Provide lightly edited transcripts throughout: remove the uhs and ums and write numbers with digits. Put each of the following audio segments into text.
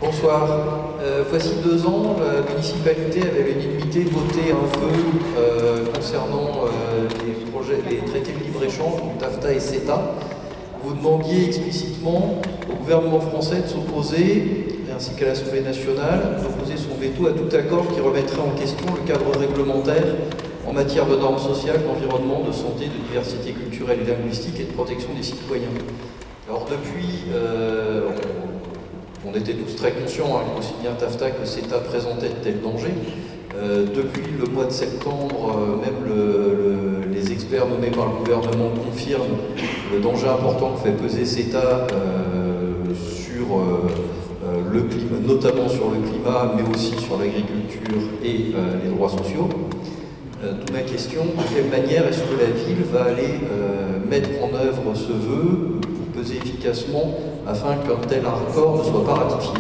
Bonsoir. Voici 2 ans, la municipalité avait à l'unanimité voté un vœu concernant les traités de libre-échange, donc TAFTA et CETA. Vous demandiez explicitement au gouvernement français de s'opposer, ainsi qu'à l'Assemblée nationale, d'opposer son veto à tout accord qui remettrait en question le cadre réglementaire en matière de normes sociales, d'environnement, de santé, de diversité culturelle et linguistique et de protection des citoyens. Alors depuis, on était tous très conscients, aussi bien TAFTA que CETA présentaient de tels dangers. Depuis le mois de septembre, même les experts nommés par le gouvernement confirment le danger important que fait peser CETA sur le climat, notamment sur le climat, mais aussi sur l'agriculture et les droits sociaux. D'où ma question, de quelle manière est-ce que la ville va aller mettre en œuvre ce vœu pour peser efficacement afin qu'un tel accord ne soit pas ratifié?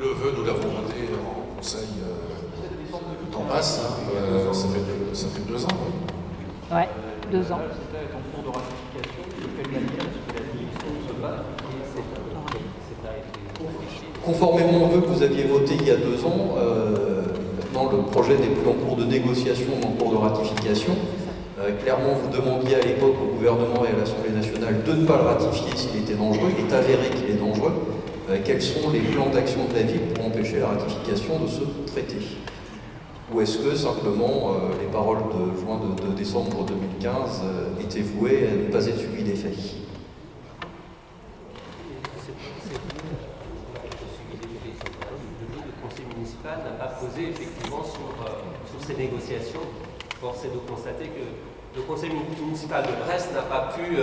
Le vœu, nous l'avons voté en conseil, le temps passe, ça fait 2 ans. Oui. Ouais, 2 ans. Conformément au vœu que vous aviez voté il y a 2 ans, maintenant le projet n'est plus en cours de négociation, mais en cours de ratification. Clairement, vous demandiez à l'époque au gouvernement et à l'Assemblée nationale de ne pas le ratifier s'il était dangereux. Il est avéré qu'il est dangereux. Quels sont les plans d'action de la ville pour empêcher la ratification de ce traité? Ou est-ce que simplement les paroles de décembre 2015 étaient vouées à ne pas être suivies des faits? Le conseil municipal n'a pas posé effectivement sur ces négociations. Force est de constater que le conseil municipal de Brest n'a pas pu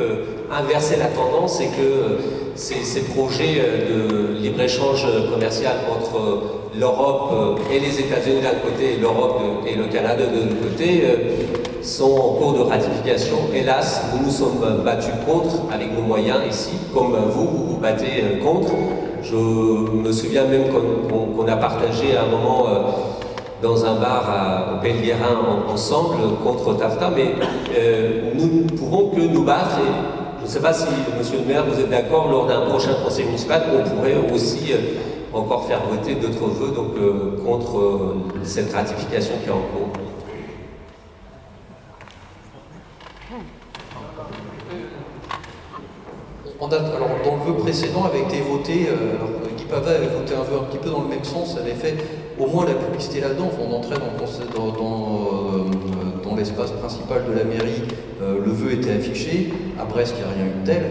inverser la tendance et que ces projets de libre-échange commercial entre l'Europe et les États-Unis d'un côté et l'Europe et le Canada de l'autre côté sont en cours de ratification. Hélas, nous nous sommes battus contre avec nos moyens ici, comme vous vous battez contre. Je me souviens même qu'on a partagé à un moment dans un bar au Pays de Guérin ensemble contre TAFTA, mais nous ne pouvons que nous battre. Et je ne sais pas si, monsieur le maire, vous êtes d'accord, lors d'un prochain conseil municipal, on pourrait aussi encore faire voter d'autres vœux contre cette ratification qui est en cours. Alors, dans le vœu précédent avait été voté, Guy Pavat avait voté un vœu un petit peu dans le même sens, avait fait au moins la publicité là-dedans. On entrait dans l'espace principal de la mairie, le vœu était affiché. À Brest, il n'y a rien eu de tel.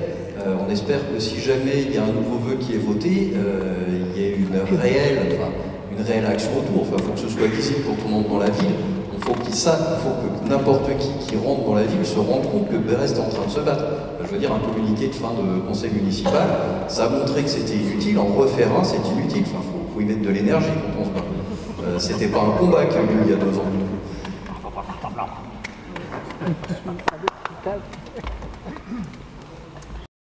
On espère que si jamais il y a un nouveau vœu qui est voté, il y ait une réelle action autour. Enfin, il faut que ce soit visible quand on entre dans la ville. Il faut que n'importe qui rentre dans la ville se rende compte que Brest est en train de se battre. Je veux dire, un communiqué de fin de conseil municipal, ça a montré que c'était inutile. En refaire un, c'est inutile. Enfin, faut y mettre de l'énergie quand on se bat. C'était pas un combat qui a eu lieu il y a 2 ans.